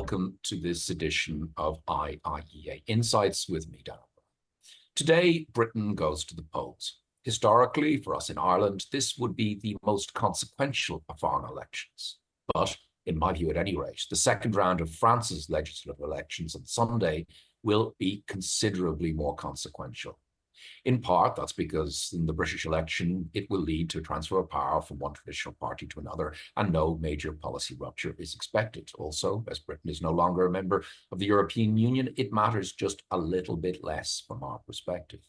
welcome to this edition of IIEA Insights with me, Dan. Today, Britain goes to the polls. Historically, for us in Ireland, this would be the most consequential of foreign elections. But, in my view at any rate, the second round of France's legislative elections on Sunday will be considerably more consequential. In part, that's because in the British election, it will lead to a transfer of power from one traditional party to another, and no major policy rupture is expected. Also, as Britain is no longer a member of the European Union, it matters just a little bit less from our perspective.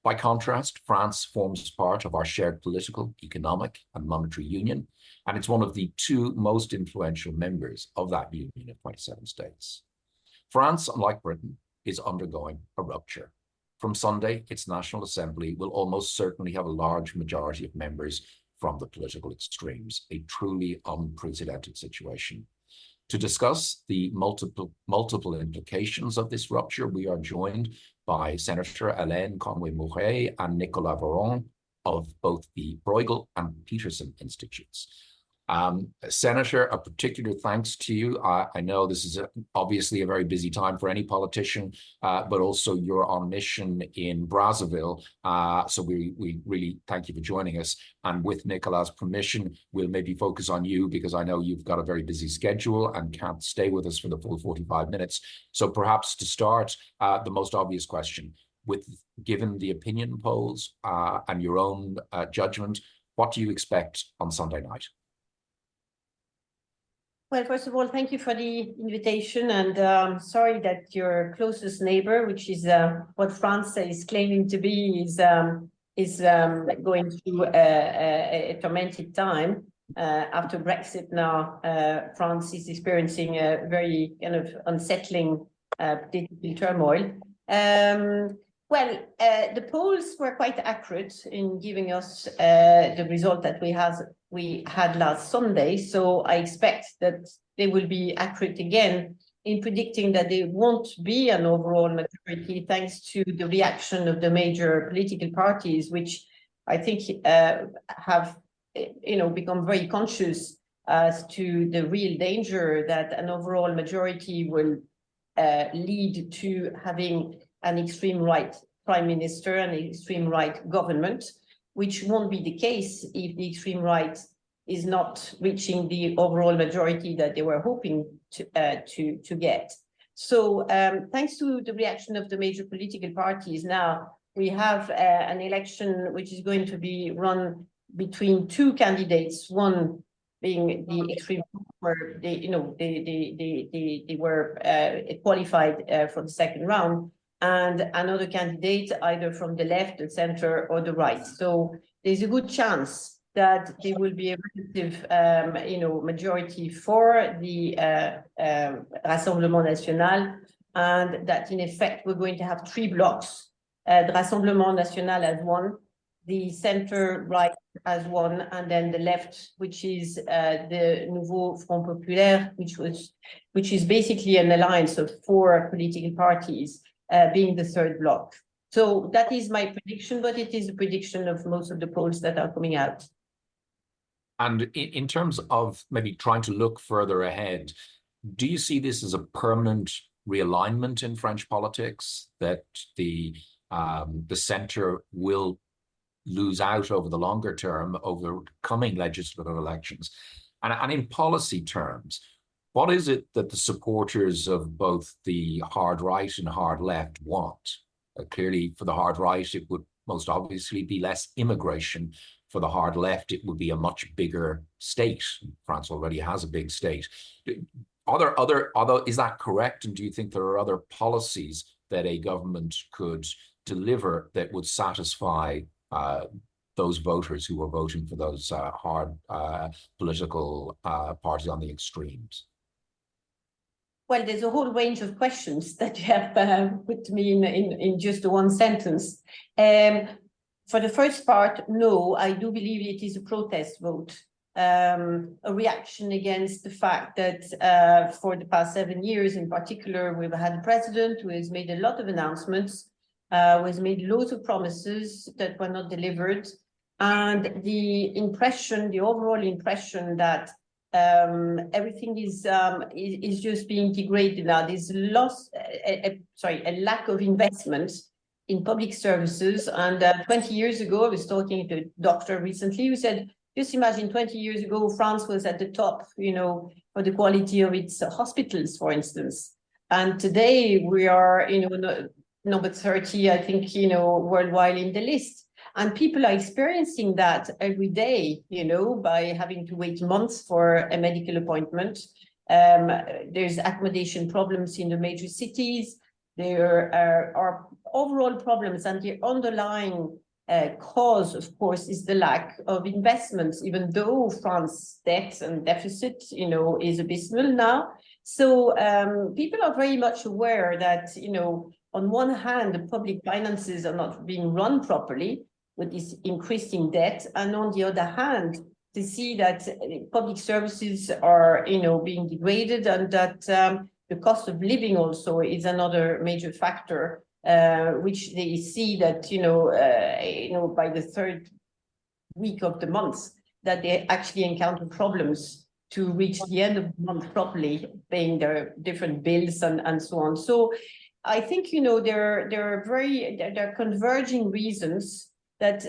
By contrast, France forms part of our shared political, economic, and monetary union, and it's one of the two most influential members of that union of 27 states. France, unlike Britain, is undergoing a rupture. From Sunday, its National Assembly will almost certainly have a large majority of members from the political extremes, a truly unprecedented situation. To discuss the multiple implications of this rupture, we are joined by Senator Hélène Conway-Mouret and Nicolas Véron of both the Bruegel and Peterson Institutes. Senator, a particular thanks to you. I know this is obviously a very busy time for any politician, but also you're on mission in Brazzaville. So we really thank you for joining us. And with Nicolas' permission, we'll maybe focus on you because I know you've got a very busy schedule and can't stay with us for the full 45 minutes. So perhaps to start, the most obvious question, given the opinion polls and your own judgment, what do you expect on Sunday night? Well, first of all, thank you for the invitation, and sorry that your closest neighbor, which is what France is claiming to be, is going through a tormented time after Brexit. Now, France is experiencing a very kind of unsettling political turmoil. The polls were quite accurate in giving us the result that we had last Sunday. So I expect that they will be accurate again in predicting that there won't be an overall majority, thanks to the reaction of the major political parties, which I think have become very conscious as to the real danger that an overall majority will lead to having an extreme right prime minister and an extreme right government, which won't be the case if the extreme right is not reaching the overall majority that they were hoping to get. So thanks to the reaction of the major political parties, now we have an election which is going to be run between two candidates, one being the extreme where they were qualified for the second round, and another candidate either from the left, the center, or the right. So there's a good chance that there will be a relative, majority for the Rassemblement National, and that in effect we're going to have three blocks. The Rassemblement National as one, the center right as one, and then the left, which is the Nouveau Front Populaire, which is basically an alliance of four political parties, being the third bloc. So that is my prediction, but it is a prediction of most of the polls that are coming out. And in terms of maybe trying to look further ahead, do you see this as a permanent realignment in French politics, that the centre will lose out over the longer term over coming legislative elections? And in policy terms, what is it that the supporters of both the hard right and hard left want? Clearly, for the hard right, it would most obviously be less immigration. For the hard left, it would be a much bigger state. France already has a big state. Is that correct? And do you think there are other policies that a government could deliver that would satisfy those voters who are voting for those hard political parties on the extremes? Well, there's a whole range of questions that you have put me in just one sentence. For the first part, no, I do believe it is a protest vote, a reaction against the fact that for the past 7 years in particular, we've had a president who has made a lot of announcements, who has made loads of promises that were not delivered. And the overall impression that everything is just being degraded now. There's a lack of investment in public services. And 20 years ago, I was talking to a doctor recently who said, just imagine 20 years ago, France was at the top, for the quality of its hospitals, for instance. And today we are, number 30, I think, worldwide in the list. And people are experiencing that every day, by having to wait months for a medical appointment. There's accommodation problems in the major cities. There are overall problems, and the underlying cause, of course, is the lack of investments, even though France's debt and deficit, is abysmal now. So people are very much aware that, on one hand, the public finances are not being run properly with this increasing debt, and on the other hand, to see that public services are, being degraded, and that the cost of living also is another major factor, which they see that, by the third week of the month, that they actually encounter problems to reach the end of the month properly, paying their different bills and so on. So I think, there are converging reasons that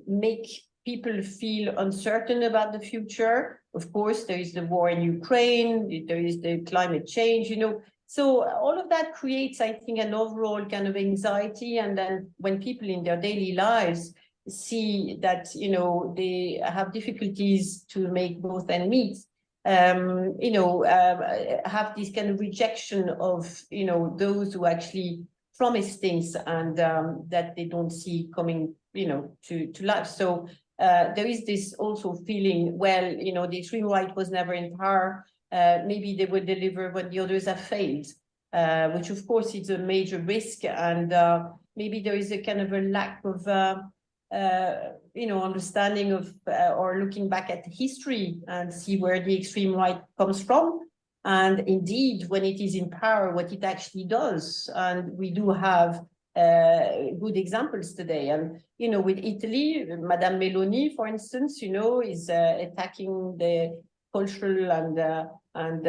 make people feel uncertain about the future. Of course, there is the war in Ukraine, there is the climate change, So all of that creates, I think, an overall kind of anxiety. And then when people in their daily lives see that, they have difficulties to make both ends meet, have this kind of rejection of, those who actually promise things and that they don't see coming, to life. So there is this also feeling, well, the extreme right was never in power. Maybe they will deliver when the others have failed, which of course is a major risk. And maybe there is a kind of a lack of, understanding of or looking back at history and see where the extreme right comes from. And indeed, when it is in power, what it actually does. And we do have good examples today. And, with Italy, Madame Meloni, for instance, is attacking the cultural and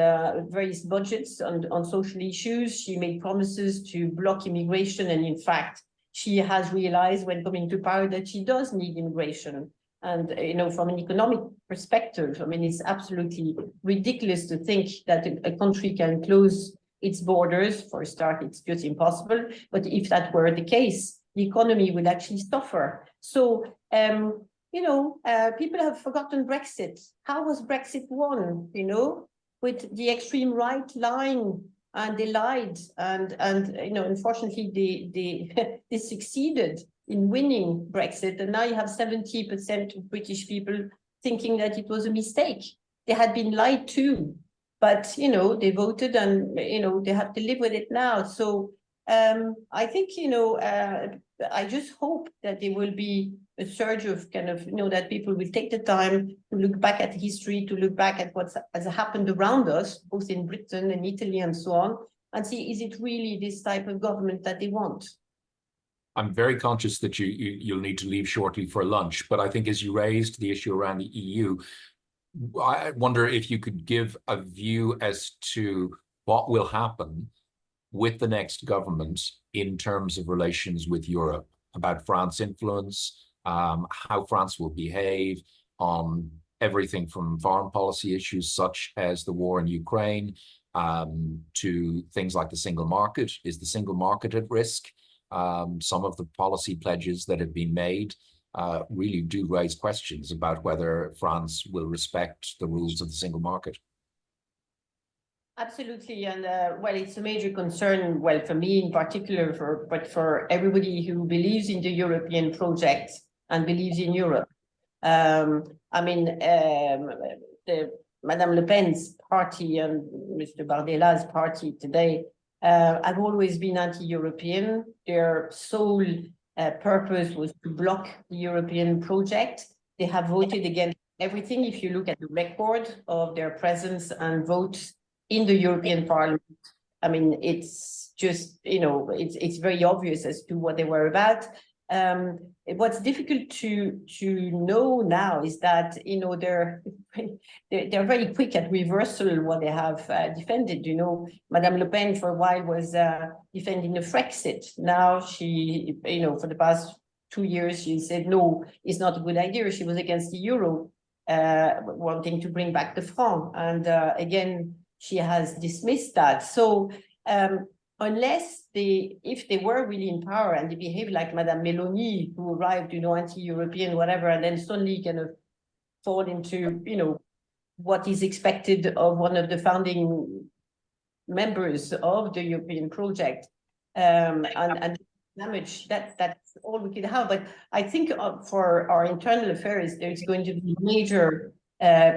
various budgets on social issues. She made promises to block immigration. And in fact, she has realized when coming to power that she does need immigration. And, from an economic perspective, it's absolutely ridiculous to think that a country can close its borders. For a start, it's just impossible. But if that were the case, the economy would actually suffer. So, people have forgotten Brexit. How was Brexit won? With the extreme right lying, and they lied, and unfortunately they succeeded in winning Brexit, and now you have 70% of British people thinking that it was a mistake. They had been lied to, but they voted, and they have to live with it now. So I think I just hope that there will be a surge of kind of that people will take the time to look back at history, to look back at what has happened around us, both in Britain and Italy and so on, and see, is it really this type of government that they want? I'm very conscious that you'll need to leave shortly for lunch, but I think as you raised the issue around the EU, I wonder if you could give a view as to what will happen with the next government in terms of relations with Europe, about France's influence, how France will behave on everything from foreign policy issues such as the war in Ukraine to things like the single market. Is the single market at risk? Some of the policy pledges that have been made really do raise questions about whether France will respect the rules of the single market. Absolutely, and well, it's a major concern. Well, for me in particular, but for everybody who believes in the European project and believes in Europe. Madame Le Pen's party and Mr. Bardela's party today have always been anti-European. Their sole purpose was to block the European project. They have voted against everything. If you look at the record of their presence and votes in the European Parliament, it's just, it's very obvious as to what they were about. what's difficult to know now is that, you know, they're very quick at reversal what they have defended. You know, Madame Le Pen for a while was defending the Frexit. Now she, you know, for the past 2 years, she said, no, it's not a good idea. She was against the euro, wanting to bring back the franc. And again, she has dismissed that. So unless if they were really in power and they behaved like Madame Meloni, who arrived, you know, anti-European, whatever, and then suddenly kind of fall into, you know, what is expected of one of the founding members of the European project, and damage, that's all we could have. But I think for our internal affairs, there's going to be major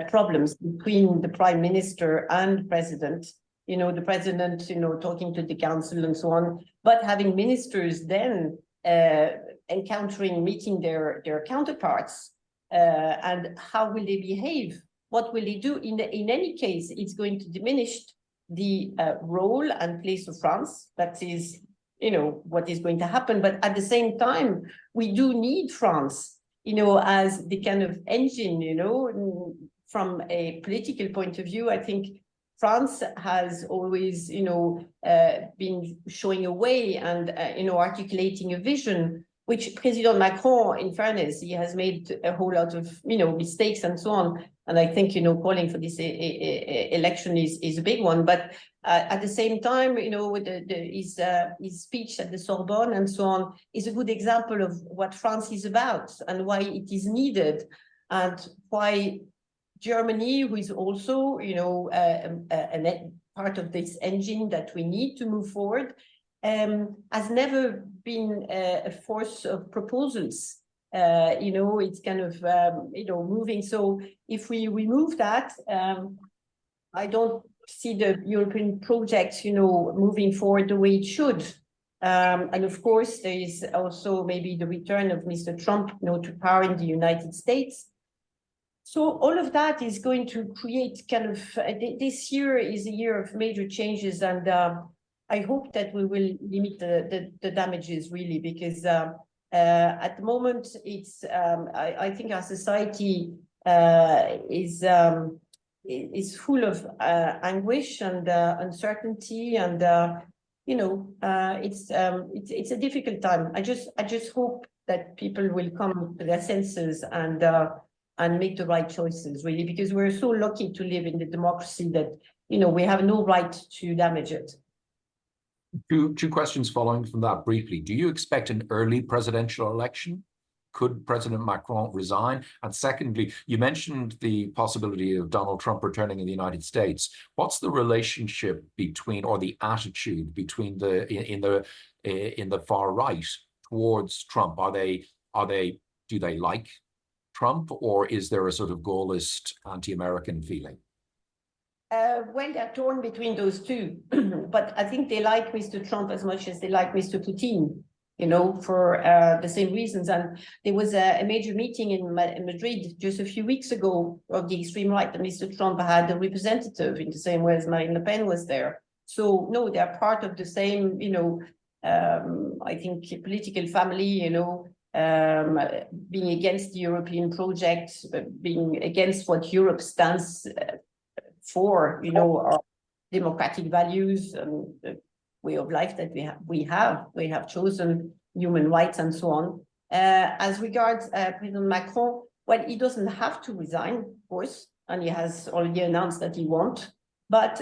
problems between the prime minister and president. You know, the president, you know, talking to the council and so on, but having ministers then meeting their counterparts, and how will they behave? What will they do? In any case, it's going to diminish the role and place of France. That is, you know, what is going to happen. But at the same time, we do need France, you know, as the kind of engine, you know, from a political point of view. I think France has always, you know, been showing a way and, you know, articulating a vision, which President Macron, in fairness, he has made a whole lot of, you know, mistakes and so on. And I think, you know, calling for this election is a big one. But at the same time, you know, with his speech at the Sorbonne and so on is a good example of what France is about and why it is needed, and why Germany, who is also, you know, a part of this engine that we need to move forward, has never been a force of proposals. You know, it's kind of, you know, moving. So if we remove that, I don't see the European project, you know, moving forward the way it should. And of course, there is also maybe the return of Mr. Trump, you know, to power in the United States. So all of that is going to create kind of, this year is a year of major changes, and I hope that we will limit the damages really, because at the moment it's, I think our society is full of anguish and uncertainty, and you know, it's a difficult time. I just hope that people will come to their senses and make the right choices, really, because we're so lucky to live in the democracy that, you know, we have no right to damage it. Two questions following from that briefly. Do you expect an early presidential election? Could President Macron resign? And secondly, you mentioned the possibility of Donald Trump returning in the United States. What's the relationship between, or the attitude between in the far right towards Trump? Do they like Trump, or is there a sort of Gaullist anti-American feeling? Well, they're torn between those two, but I think they like Mr. Trump as much as they like Mr. Putin, you know, for the same reasons. And there was a major meeting in Madrid just a few weeks ago of the extreme right, that Mr. Trump had a representative in the same way as Marine Le Pen was there. So no, they're part of the same, you know, I think political family, you know, being against the European project, being against what Europe stands for, you know, our democratic values and the way of life that we have chosen, human rights and so on. As regards President Macron, well, he doesn't have to resign, of course, and he has already announced that he won't. But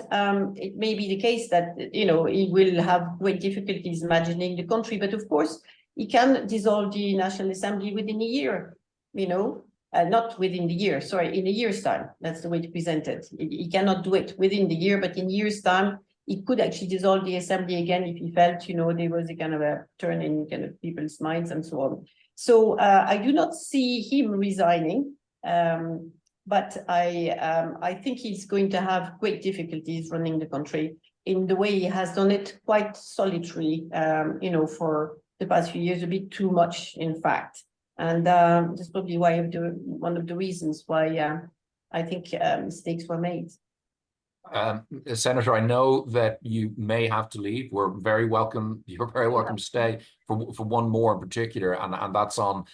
it may be the case that, you know, he will have great difficulties imagining the country. But of course, he can dissolve the National Assembly within a year, you know, not within the year, sorry, in a year's time. That's the way to present it. He cannot do it within the year, but in a year's time, he could actually dissolve the assembly again if he felt, you know, there was a kind of a turn in kind of people's minds and so on. So I do not see him resigning, but I think he's going to have great difficulties running the country in the way he has done it, quite solitary, you know, for the past few years, a bit too much, in fact. And that's probably one of the reasons why I think mistakes were made. Senator, I know that you may have to leave. We're very welcome. You're very welcome to stay for one more in particular, and that's on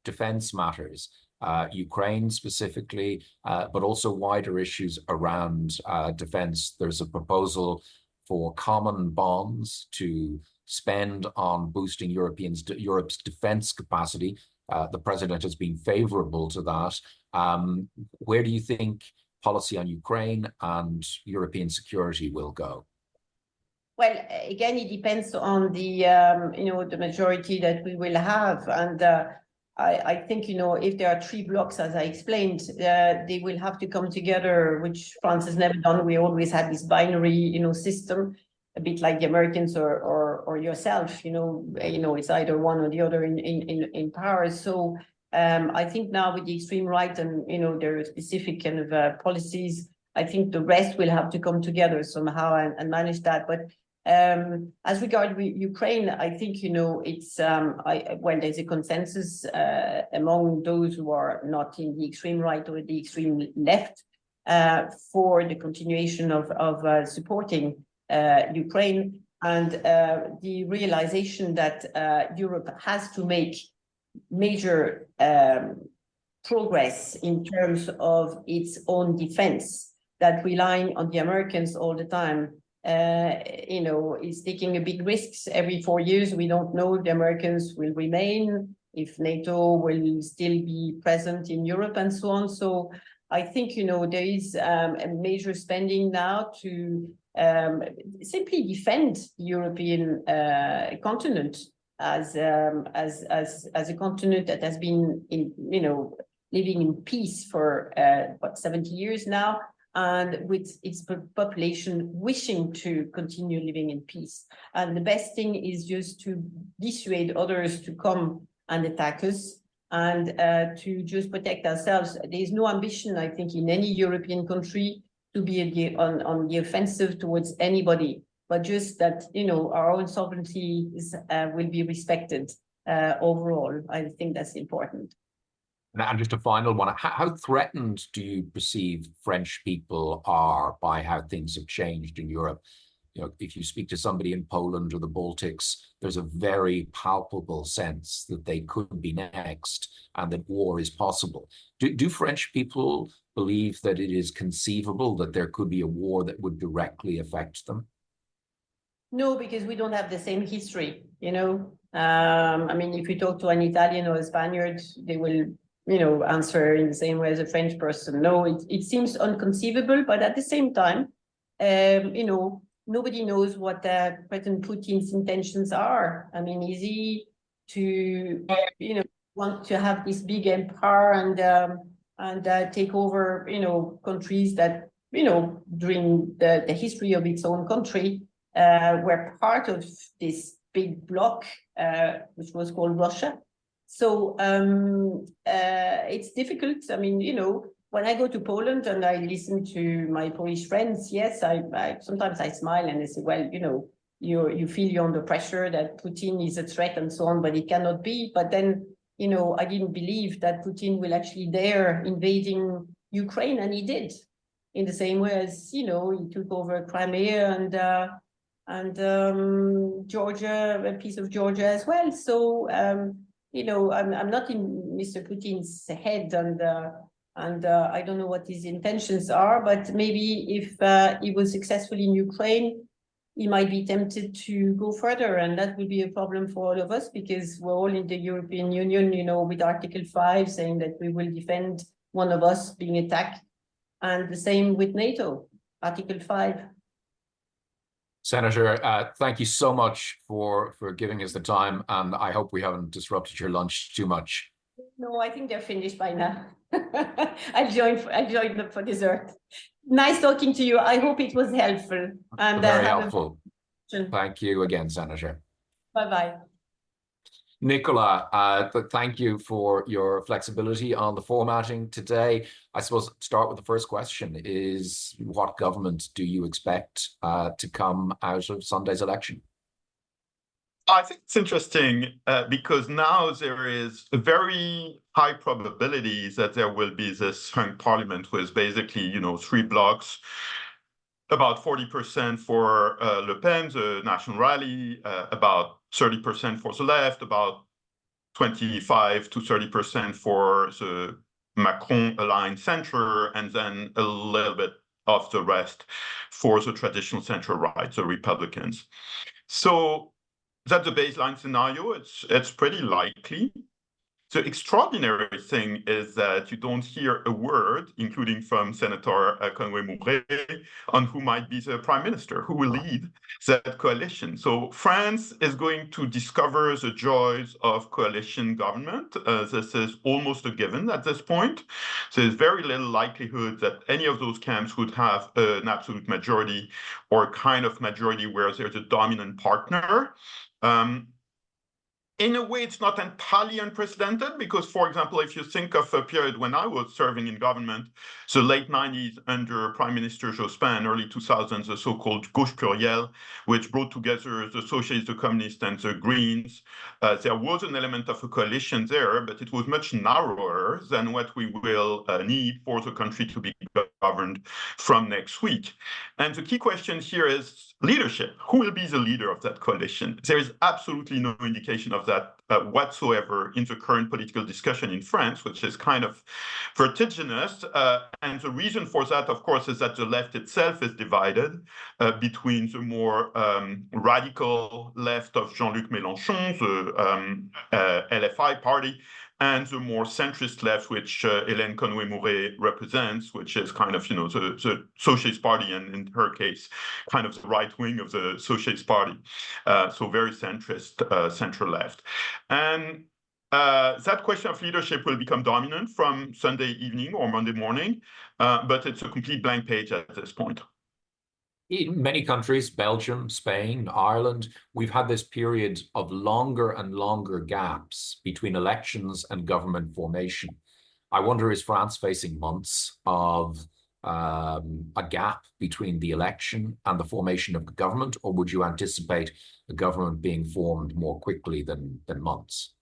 defense matters, Ukraine specifically, but also wider issues around defense. There's a proposal for common bonds to spend on boosting Europe's defense capacity. The president has been favorable to that. Where do you think policy on Ukraine and European security will go? Well, again, it depends on the the majority that we will have, and I think if there are three blocks, as I explained, they will have to come together, which France has never done. We always had this binary system, a bit like the Americans or yourself. It's either one or the other in power. So. I think now with the extreme right and their specific kind of policies, I think the rest will have to come together somehow and manage that. But as regard Ukraine, I think it's there's a consensus among those who are not in the extreme right or the extreme left for the continuation of supporting Ukraine, and the realization that Europe has to make major progress in terms of its own defense, that relying on the Americans all the time, is taking a big risks. Every 4 years, we don't know if the Americans will remain, if NATO will still be present in Europe and so on. So I think, there is a major spending now to simply defend the European continent as a continent that has been living in peace for 70 years now, and with its population wishing to continue living in peace. And the best thing is just to dissuade others to come and attack us, and to just protect ourselves. There is no ambition, I think, in any European country to be on the offensive towards anybody, but just that, our own sovereignty will be respected overall. I think that's important. And just a final one, how threatened do you perceive French people are by how things have changed in Europe? If you speak to somebody in Poland or the Baltics, there's a very palpable sense that they could be next and that war is possible. Do French people believe that it is conceivable that there could be a war that would directly affect them? No, because we don't have the same history, if you talk to an Italian or a Spaniard, they will, answer in the same way as a French person. No, it seems inconceivable, but at the same time, nobody knows what President Putin's intentions are. Is he to, want to have this big empire and take over, countries that, during the history of its own country, were part of this big bloc, which was called Russia. So it's difficult. When I go to Poland and I listen to my Polish friends, yes, I sometimes I smile and I say, well, you feel you're under pressure, that Putin is a threat and so on, but it cannot be. But then, I didn't believe that Putin will actually dare invading Ukraine, and he did, in the same way as, he took over Crimea and Georgia, a piece of Georgia as well. So, I'm not in Mr. Putin's head, and I don't know what his intentions are, but maybe if he was successful in Ukraine, he might be tempted to go further, and that will be a problem for all of us, because we're all in the European Union, with Article 5 saying that we will defend one of us being attacked, and the same with NATO, Article 5. Senator, thank you so much for giving us the time, and I hope we haven't disrupted your lunch too much. No, I think they're finished by now. I joined them for dessert. Nice talking to you. I hope it was helpful. And very helpful. Thank you again, Senator. Bye-bye. Nicola, thank you for your flexibility on the formatting today. I suppose start with the first question is, what government do you expect to come out of Sunday's election? I think it's interesting because now there is a very high probability that there will be this hung parliament with basically, 3 blocks. about 40% for Le Pen, the National Rally, about 30% for the left, about 25 to 30% for the Macron-aligned center, and then a little bit of the rest for the traditional center right, the Republicans. So that's the baseline scenario. It's pretty likely. The extraordinary thing is that you don't hear a word, including from Senator Conway-Mouret, on who might be the prime minister, who will lead that coalition. So France is going to discover the joys of coalition government. This is almost a given at this point. So there's very little likelihood that any of those camps would have an absolute majority or a kind of majority where there's a dominant partner. In a way, it's not entirely unprecedented because, for example, if you think of a period when I was serving in government, the late 90s under Prime Minister Jospin, early 2000s, the so-called gauche plurielle, which brought together the socialists, the communists, and the Greens. There was an element of a coalition there, but it was much narrower than what we will need for the country to be governed from next week. And the key question here is leadership. Who will be the leader of that coalition? There is absolutely no indication of that whatsoever in the current political discussion in France, which is kind of vertiginous. And the reason for that, of course, is that the left itself is divided between the more radical left of Jean-Luc Mélenchon, the LFI party, and the more centrist left, which Hélène Conway-Mouret represents, which is kind of, the Socialist Party, and in her case, kind of the right wing of the Socialist Party. So very centrist, center-left. And that question of leadership will become dominant from Sunday evening or Monday morning, but it's a complete blank page at this point. In many countries, Belgium, Spain, Ireland, we've had this period of longer and longer gaps between elections and government formation. I wonder, is France facing months of a gap between the election and the formation of the government, or would you anticipate a government being formed more quickly than months?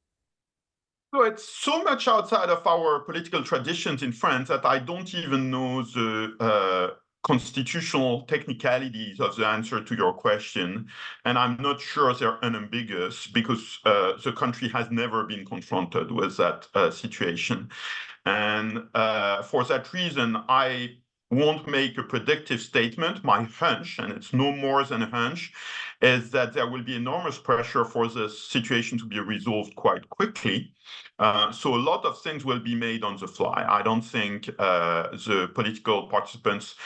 So it's so much outside of our political traditions in France that I don't even know the constitutional technicalities of the answer to your question. And I'm not sure they're unambiguous because the country has never been confronted with that situation. And for that reason, I won't make a predictive statement. My hunch, and it's no more than a hunch, is that there will be enormous pressure for this situation to be resolved quite quickly. So a lot of things will be made on the fly. I don't think the political participants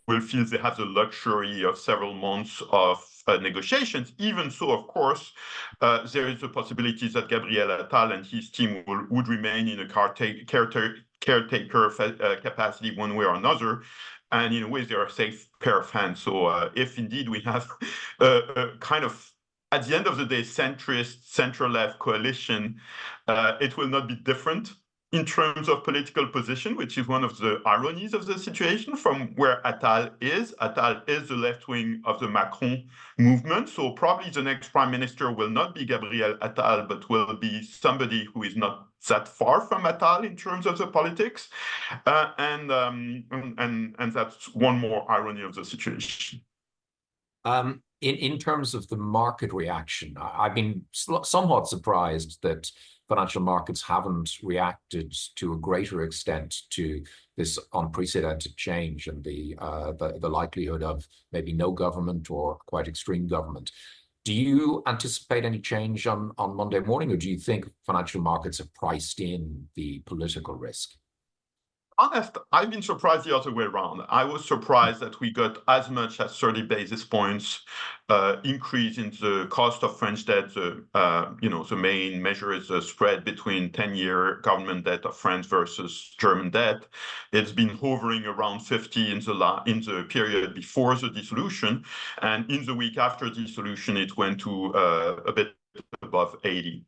will feel they have the luxury of several months of negotiations. Even so, of course, there is a possibility that Gabriel Attal and his team would remain in a caretaker capacity one way or another. And in a way, they're a safe pair of hands. So if indeed we have a kind of, at the end of the day, centrist, center-left coalition, it will not be different in terms of political position, which is one of the ironies of the situation from where Attal is. Attal is the left wing of the Macron movement. So probably the next prime minister will not be Gabriel Attal, but will be somebody who is not that far from Attal in terms of the politics. And that's one more irony of the situation. In terms of the market reaction, I've been somewhat surprised that financial markets haven't reacted to a greater extent to this unprecedented change and the likelihood of maybe no government or quite extreme government. Do you anticipate any change on Monday morning, or do you think financial markets have priced in the political risk? Honest, I've been surprised the other way around. I was surprised that we got as much as 30 basis points increase in the cost of French debt. The main measure is the spread between 10-year government debt of France versus German debt. It's been hovering around 50 in the period before the dissolution, and in the week after dissolution, it went to a bit above 80.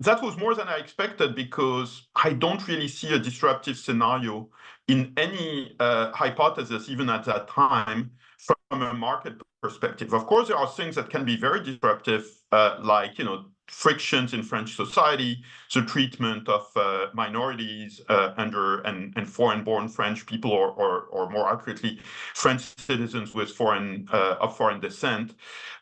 That was more than I expected because I don't really see a disruptive scenario in any hypothesis, even at that time, from a market perspective. Of course, there are things that can be very disruptive, like frictions in French society, the treatment of minorities and foreign-born French people, or more accurately, French citizens with foreign descent,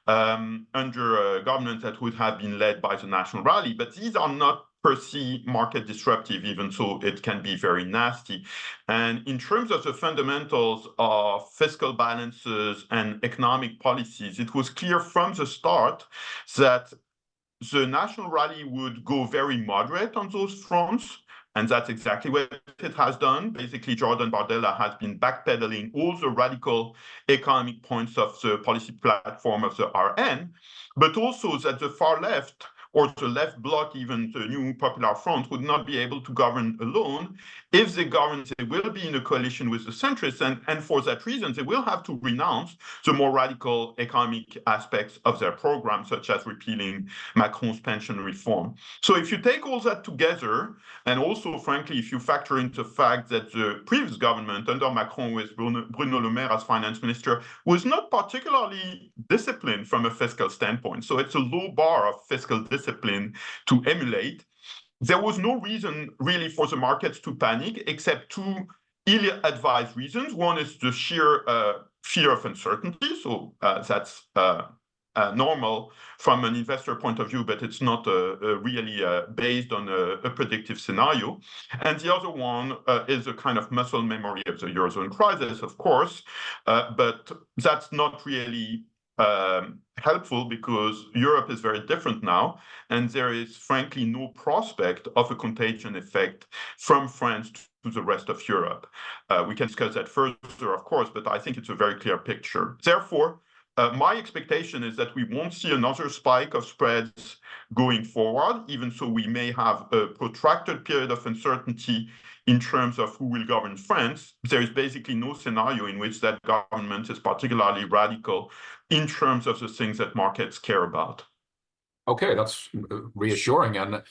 under a government that would have been led by the National Rally. But these are not per se market disruptive, even so it can be very nasty. And in terms of the fundamentals of fiscal balances and economic policies, it was clear from the start that the National Rally would go very moderate on those fronts, and that's exactly what it has done. Basically, Jordan Bardella has been backpedaling all the radical economic points of the policy platform of the RN, but also that the far left, or the left bloc, even the New Popular Front, would not be able to govern alone. If they govern, they will be in a coalition with the centrists, and for that reason, they will have to renounce the more radical economic aspects of their program, such as repealing Macron's pension reform. So if you take all that together, and also, frankly, if you factor into the fact that the previous government under Macron with Bruno Le Maire as finance minister was not particularly disciplined from a fiscal standpoint, so it's a low bar of fiscal discipline to emulate, there was no reason really for the markets to panic except two ill-advised reasons. One is the sheer fear of uncertainty, so that's normal from an investor point of view, but it's not really based on a predictive scenario. And the other one is a kind of muscle memory of the Eurozone crisis, of course, but that's not really helpful because Europe is very different now, and there is frankly no prospect of a contagion effect from France to the rest of Europe. We can discuss that further, of course, but I think it's a very clear picture. Therefore, my expectation is that we won't see another spike of spreads going forward, even so we may have a protracted period of uncertainty in terms of who will govern France. There is basically no scenario in which that government is particularly radical in terms of the things that markets care about. Okay, that's reassuring and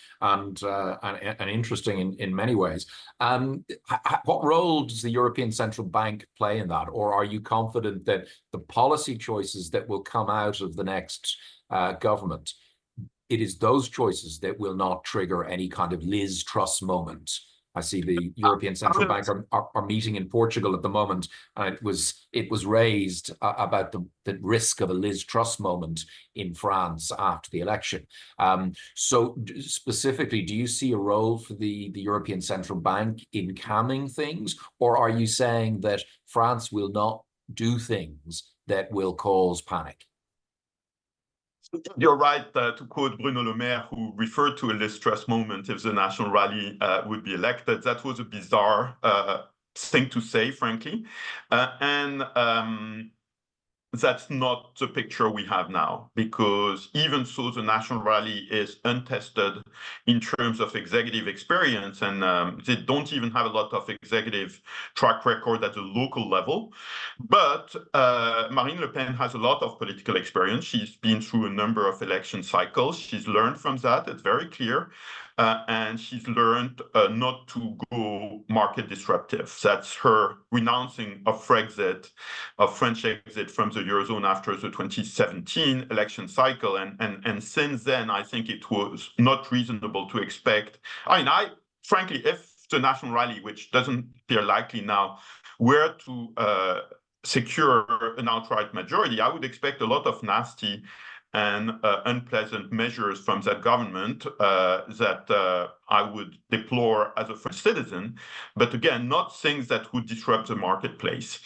interesting in many ways. What role does the European Central Bank play in that? Or are you confident that the policy choices that will come out of the next government, it is those choices that will not trigger any kind of Liz Truss moment? I see the European Central Bank are meeting in Portugal at the moment, and it was raised about the risk of a Liz Truss moment in France after the election. So specifically, do you see a role for the European Central Bank in calming things, or are you saying that France will not do things that will cause panic? You're right to quote Bruno Le Maire, who referred to a Liz Truss moment if the National Rally would be elected. That was a bizarre thing to say, frankly. And that's not the picture we have now, because even so, the National Rally is untested in terms of executive experience, and they don't even have a lot of executive track record at the local level. But Marine Le Pen has a lot of political experience. She's been through a number of election cycles. She's learned from that. It's very clear. And she's learned not to go market disruptive. That's her renouncing of Brexit, of French exit from the Eurozone after the 2017 election cycle. And since then, I think it was not reasonable to expect. Frankly, if the National Rally, which doesn't appear likely now, were to secure an outright majority, I would expect a lot of nasty and unpleasant measures from that government that I would deplore as a French citizen, but again, not things that would disrupt the marketplace.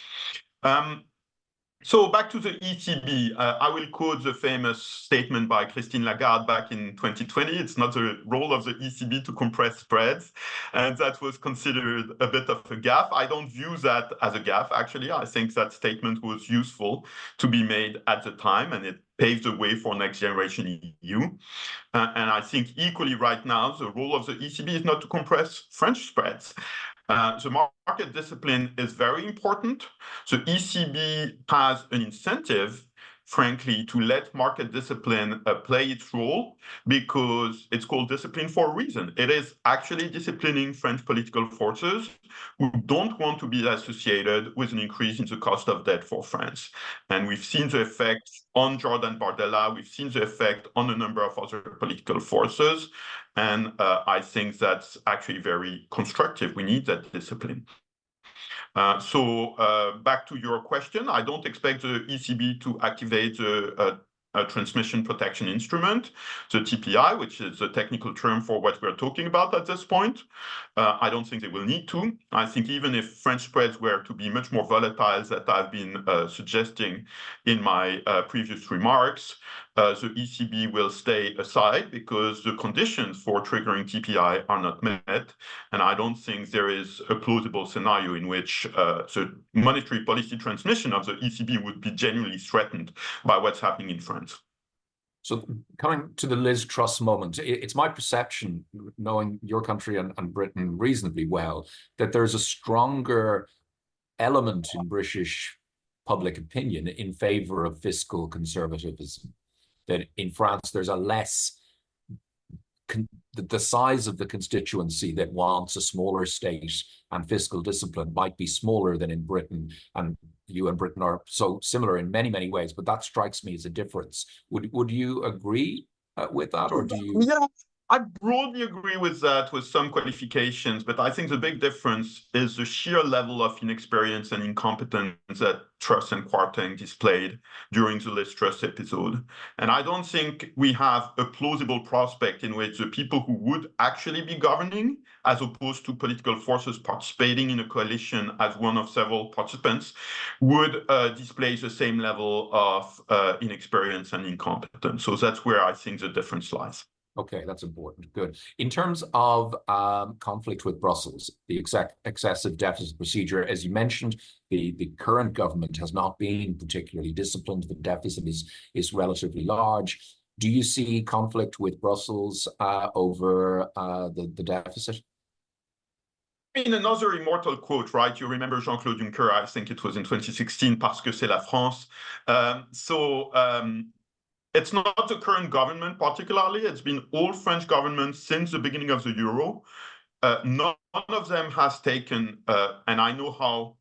So back to the ECB, I will quote the famous statement by Christine Lagarde back in 2020. It's not the role of the ECB to compress spreads, and that was considered a bit of a gaffe. I don't view that as a gaffe, actually. I think that statement was useful to be made at the time, and it paved the way for next generation EU. And I think equally right now, the role of the ECB is not to compress French spreads. The market discipline is very important. So ECB has an incentive frankly, to let market discipline play its role, because it's called discipline for a reason. It is actually disciplining French political forces who don't want to be associated with an increase in the cost of debt for France. And we've seen the effect on Jordan Bardella, we've seen the effect on a number of other political forces, and I think that's actually very constructive. We need that discipline. So back to your question, I don't expect the ECB to activate the transmission protection instrument, the TPI, which is a technical term for what we're talking about at this point. I don't think they will need to. I think even if French spreads were to be much more volatile, that I've been suggesting in my previous remarks, the ECB will stay aside because the conditions for triggering TPI are not met. And I don't think there is a plausible scenario in which the monetary policy transmission of the ECB would be genuinely threatened by what's happening in France. So coming to the Liz Truss moment, it's my perception, knowing your country and Britain reasonably well, that there's a stronger element in British public opinion in favor of fiscal conservatism. That in France, there's a less, the size of the constituency that wants a smaller state and fiscal discipline might be smaller than in Britain. And you and Britain are so similar in many, many ways, but that strikes me as a difference. Would you agree with that, or do you? Yeah, I broadly agree with that, with some qualifications, but I think the big difference is the sheer level of inexperience and incompetence that Truss and Kwarteng displayed during the Liz Truss episode. And I don't think we have a plausible prospect in which the people who would actually be governing, as opposed to political forces participating in a coalition as one of several participants, would display the same level of inexperience and incompetence. So that's where I think the difference lies. Okay, that's important. Good. In terms of conflict with Brussels, the excessive deficit procedure, as you mentioned, the current government has not been particularly disciplined. The deficit is relatively large. Do you see conflict with Brussels over the deficit? I mean, another immortal quote, right? You remember Jean-Claude Juncker, I think it was in 2016, parce que c'est la France. It's not the current government particularly. It's been all French governments since the beginning of the euro. None of them has taken, and I know how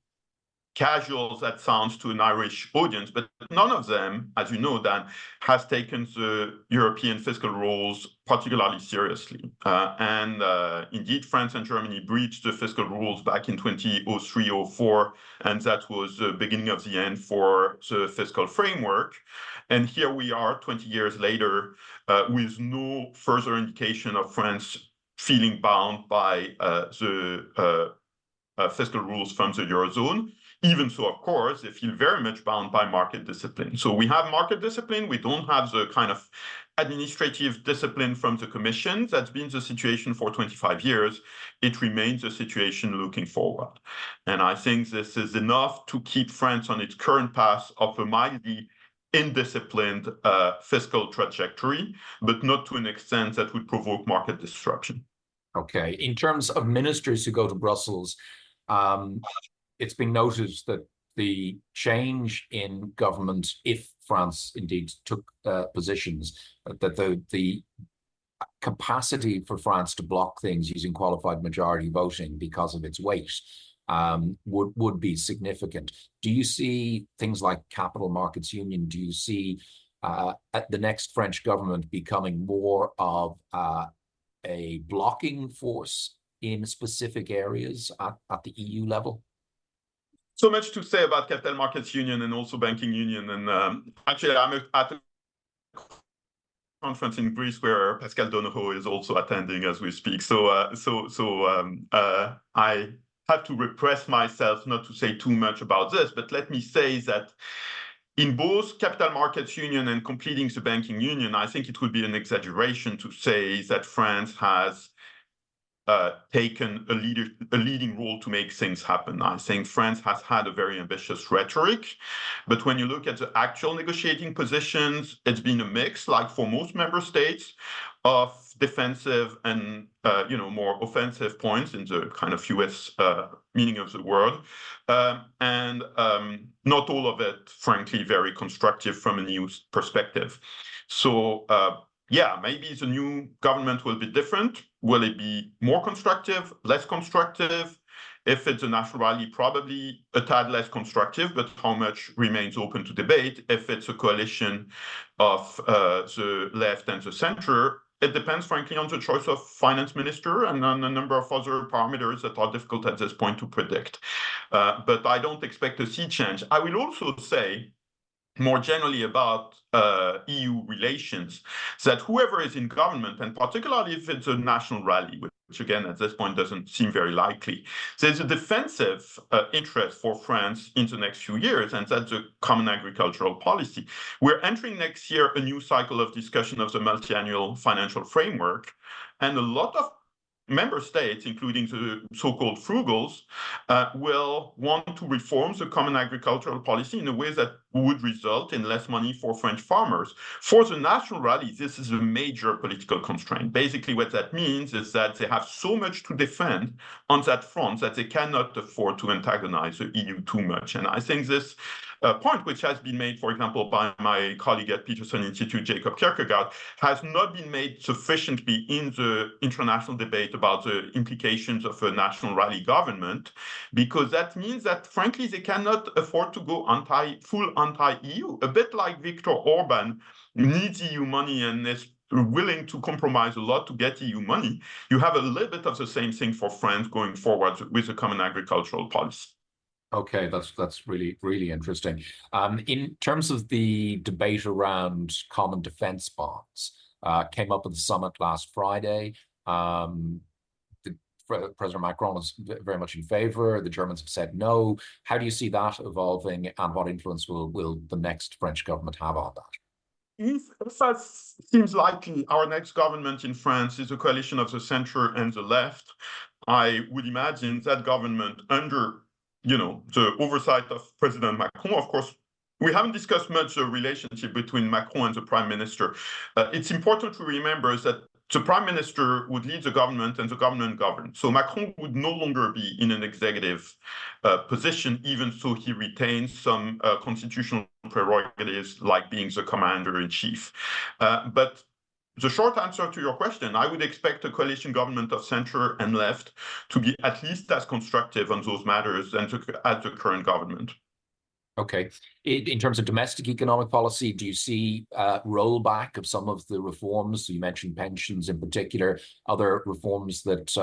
casual that sounds to an Irish audience, but none of them, as you know, Dan, has taken the European fiscal rules particularly seriously. Indeed, France and Germany breached the fiscal rules back in 2003-04, and that was the beginning of the end for the fiscal framework. And here we are 20 years later with no further indication of France feeling bound by the fiscal rules from the Eurozone. Even so, of course, they feel very much bound by market discipline. So we have market discipline. We don't have the kind of administrative discipline from the Commission. That's been the situation for 25 years. It remains the situation looking forward. And I think this is enough to keep France on its current path of a mildly indisciplined fiscal trajectory, but not to an extent that would provoke market disruption. Okay. In terms of ministers who go to Brussels, it's been noted that the change in government, if France indeed took positions, that the capacity for France to block things using qualified majority voting because of its weight would be significant. Do you see things like Capital Markets Union? Do you see the next French government becoming more of a blocking force in specific areas at the EU level? So much to say about Capital Markets Union and also Banking Union. And actually, I'm at a conference in Greece where Pascal Donohoe is also attending as we speak. So I have to repress myself not to say too much about this. But let me say that in both Capital Markets Union and completing the Banking Union, I think it would be an exaggeration to say that France has taken a leading role to make things happen. I think France has had a very ambitious rhetoric, but when you look at the actual negotiating positions, it's been a mix, like for most member states, of defensive and more offensive points in the kind of US meaning of the word, and not all of it, frankly, very constructive from a new perspective. So yeah, maybe the new government will be different. Will it be more constructive, less constructive? If it's a national rally, probably a tad less constructive, but how much remains open to debate. If it's a coalition of the left and the center, it depends, frankly, on the choice of finance minister and on a number of other parameters that are difficult at this point to predict. But I don't expect a sea change. I will also say, more generally about EU relations, that whoever is in government, and particularly if it's a national rally, which again at this point doesn't seem very likely, there's a defensive interest for France in the next few years, and that's a common agricultural policy. We're entering next year a new cycle of discussion of the multi-annual financial framework, and a lot of member states, including the so-called frugals, will want to reform the common agricultural policy in a way that would result in less money for French farmers. For the national rally, this is a major political constraint. Basically, what that means is that they have so much to defend on that front that they cannot afford to antagonize the EU too much. And I think this point, which has been made, for example, by my colleague at Peterson Institute, Jacob Kierkegaard, has not been made sufficiently in the international debate about the implications of a national rally government, because that means that, frankly, they cannot afford to go full anti-EU. A bit like Viktor Orban needs EU money and is willing to compromise a lot to get EU money. You have a little bit of the same thing for France going forward with the common agricultural policy. Okay, that's really, really interesting. In terms of the debate around common defense bonds, came up at the summit last Friday. President Macron was very much in favor. The Germans have said no. How do you see that evolving, and what influence will the next French government have on that? If that seems likely, our next government in France is a coalition of the center and the left. I would imagine that government under the oversight of President Macron. Of course, we haven't discussed much the relationship between Macron and the prime minister. It's important to remember that the prime minister would lead the government and the government governs. So Macron would no longer be in an executive position, even so he retains some constitutional prerogatives like being the commander-in-chief. But the short answer to your question, I would expect a coalition government of center and left to be at least as constructive on those matters as the current government. Okay. In terms of domestic economic policy, do you see rollback of some of the reforms? You mentioned pensions in particular, other reforms that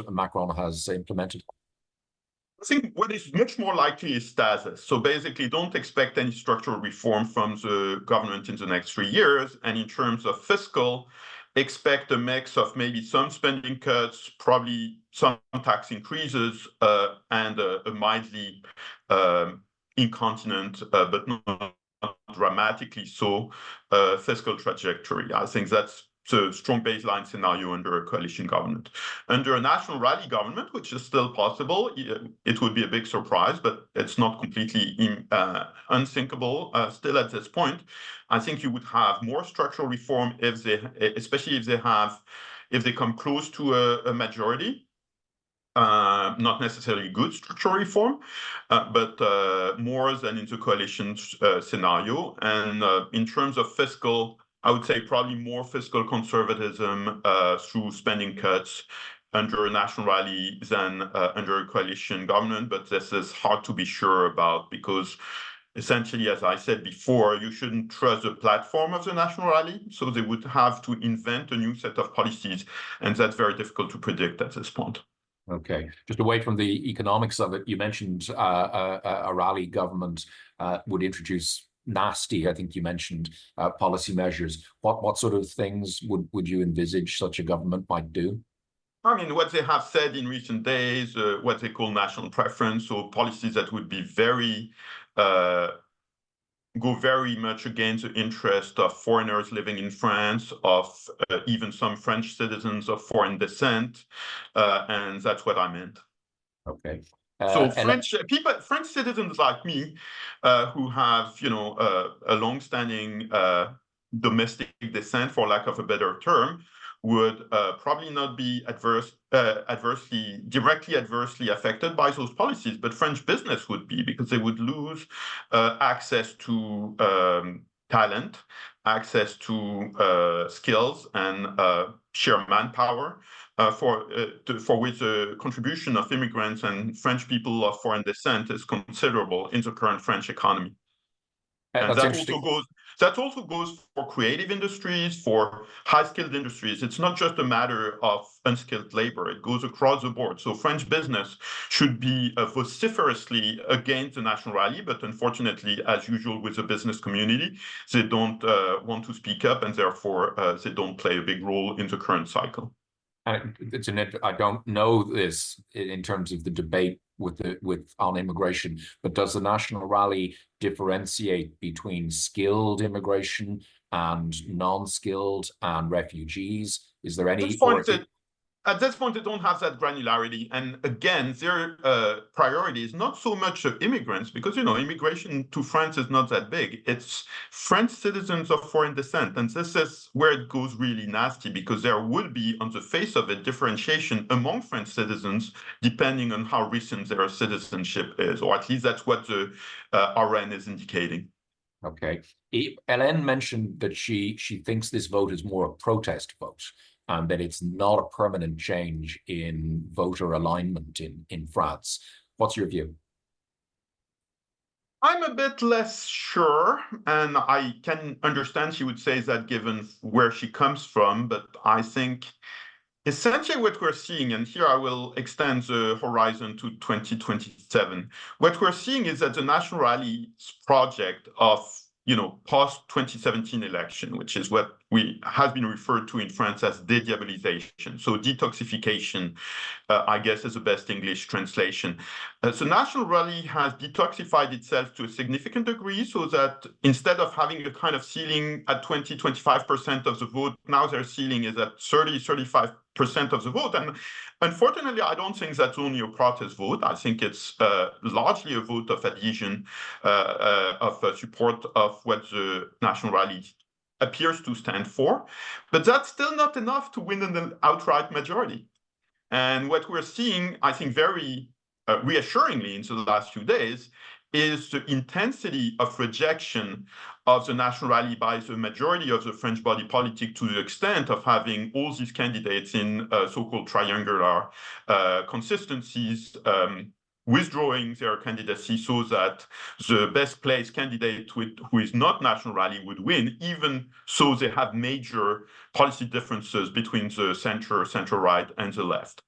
Macron has implemented? I think what is much more likely is stasis. So basically, don't expect any structural reform from the government in the next 3 years. And in terms of fiscal, expect a mix of maybe some spending cuts, probably some tax increases, and a mildly incontinent, but not dramatically so, fiscal trajectory. I think that's a strong baseline scenario under a coalition government. Under a national rally government, which is still possible, it would be a big surprise, but it's not completely unthinkable still at this point. I think you would have more structural reform especially if they come close to a majority. Not necessarily good structural reform, but more than in the coalition scenario. And in terms of fiscal, I would say probably more fiscal conservatism through spending cuts under a national rally than under a coalition government. But this is hard to be sure about because essentially, as I said before, you shouldn't trust the platform of the national rally. So they would have to invent a new set of policies. And that's very difficult to predict at this point. Okay, just away from the economics of it, you mentioned a rally government would introduce nasty, I think you mentioned, policy measures. What sort of things would you envisage such a government might do? I mean, what they have said in recent days, what they call national preference, so policies that would be go very much against the interest of foreigners living in France, of even some French citizens of foreign descent, and that's what I meant. Okay. So French citizens like me, who have a long-standing domestic descent, for lack of a better term, would probably not be directly adversely affected by those policies, but French business would be, because they would lose access to talent, access to skills and sheer manpower, for which the contribution of immigrants and French people of foreign descent is considerable in the current French economy. And that also goes for creative industries, for high-skilled industries. It's not just a matter of unskilled labor. It goes across the board. So French business should be vociferously against the National Rally, but unfortunately, as usual with the business community, they don't want to speak up, and therefore they don't play a big role in the current cycle. I don't know this in terms of the debate on immigration, but does the National Rally differentiate between skilled immigration and non-skilled and refugees? Is there any? At this point, they don't have that granularity. And again, their priority is not so much immigrants, because, immigration to France is not that big. It's French citizens of foreign descent. And this is where it goes really nasty, because there will be, on the face of it, differentiation among French citizens, depending on how recent their citizenship is, or at least that's what the RN is indicating. Okay. Hélène mentioned that she thinks this vote is more a protest vote, and that it's not a permanent change in voter alignment in France. What's your view? I'm a bit less sure, and I can understand she would say that given where she comes from, but I think essentially what we're seeing, and here I will extend the horizon to 2027, what we're seeing is that the National Rally's project of post-2017 election, which is what has been referred to in France as de-diabolization, so detoxification, I guess is the best English translation. So National Rally has detoxified itself to a significant degree, so that instead of having a kind of ceiling at 20-25% of the vote, now their ceiling is at 30-35% of the vote. And unfortunately, I don't think that's only a protest vote. I think it's largely a vote of adhesion, of support of what the National Rally appears to stand for. But that's still not enough to win an outright majority. And what we're seeing, I think, very reassuringly in the last few days, is the intensity of rejection of the National Rally by the majority of the French body politic, to the extent of having all these candidates in so-called triangular consistencies withdrawing their candidacy, so that the best placed candidate who is not National Rally would win, even so they have major policy differences between the center-right, and the left.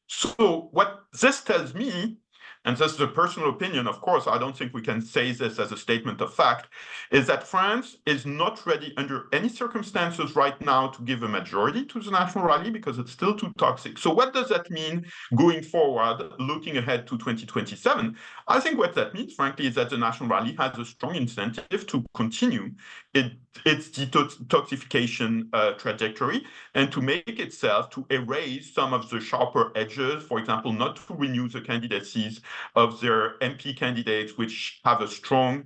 So what this tells me, and this is a personal opinion, of course, I don't think we can say this as a statement of fact, is that France is not ready under any circumstances right now to give a majority to the National Rally, because it's still too toxic. So what does that mean going forward, looking ahead to 2027? I think what that means, frankly, is that the National Rally has a strong incentive to continue its detoxification trajectory, and to make itself, to erase some of the sharper edges, for example, not to renew the candidacies of their MP candidates, which have a strong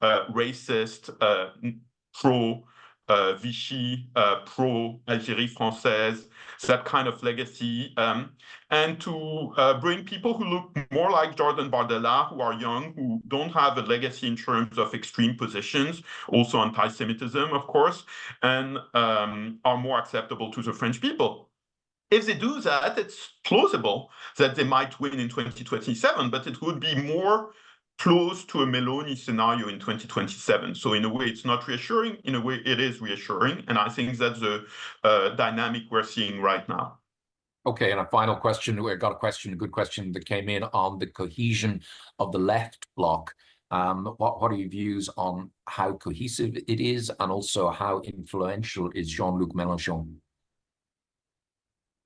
racist, pro-Vichy, pro-Algérie française, that kind of legacy, and to bring people who look more like Jordan Bardella, who are young, who don't have a legacy in terms of extreme positions, also anti-Semitism, of course, and are more acceptable to the French people. If they do that, it's plausible that they might win in 2027, but it would be more close to a Meloni scenario in 2027. So in a way, it's not reassuring. In a way, it is reassuring. And I think that's the dynamic we're seeing right now. Okay, and a final question. We got a good question that came in on the cohesion of the left bloc. What are your views on how cohesive it is, and also how influential is Jean-Luc Mélenchon?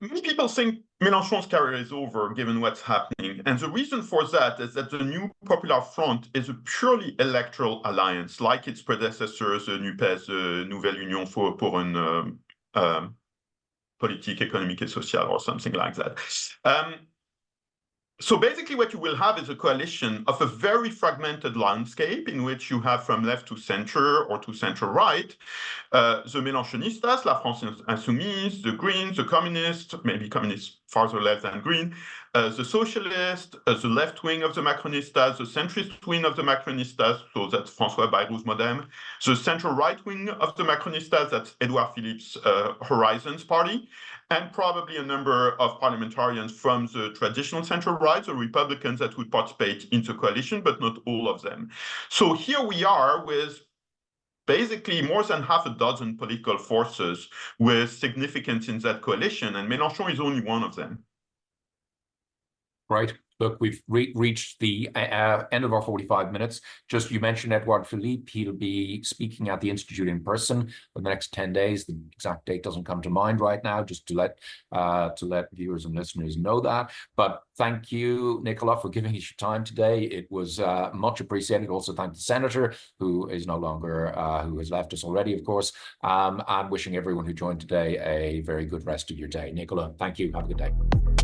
Many people think Mélenchon's career is over, given what's happening. And the reason for that is that the New Popular Front is a purely electoral alliance, like its predecessors, the NUPES, Nouvelle Union pour une politique économique et sociale, or something like that. So basically what you will have is a coalition of a very fragmented landscape in which you have from left to center or to center-right, the Mélenchonistas, La France Insoumise, the Greens, the Communists, maybe Communists farther left than Green, the Socialists, the left wing of the Macronistas, the centrist wing of the Macronistas, so that's François Bayrou's Modem, the center-right wing of the Macronistas, that's Edouard Philippe's Horizons party, and probably a number of parliamentarians from the traditional center-right, the Republicans that would participate in the coalition, but not all of them. So here we are with basically more than half a dozen political forces with significance in that coalition, and Mélenchon is only one of them. Right. Look, we've reached the end of our 45 minutes. Just, you mentioned Edouard Philippe. He'll be speaking at the Institute in person for the next 10 days. The exact date doesn't come to mind right now, just to let viewers and listeners know that. But thank you, Nicolas, for giving us your time today. It was much appreciated. Also, thank the Senator, who is no longer, who has left us already, of course. And wishing everyone who joined today a very good rest of your day. Nicolas, thank you. Have a good day.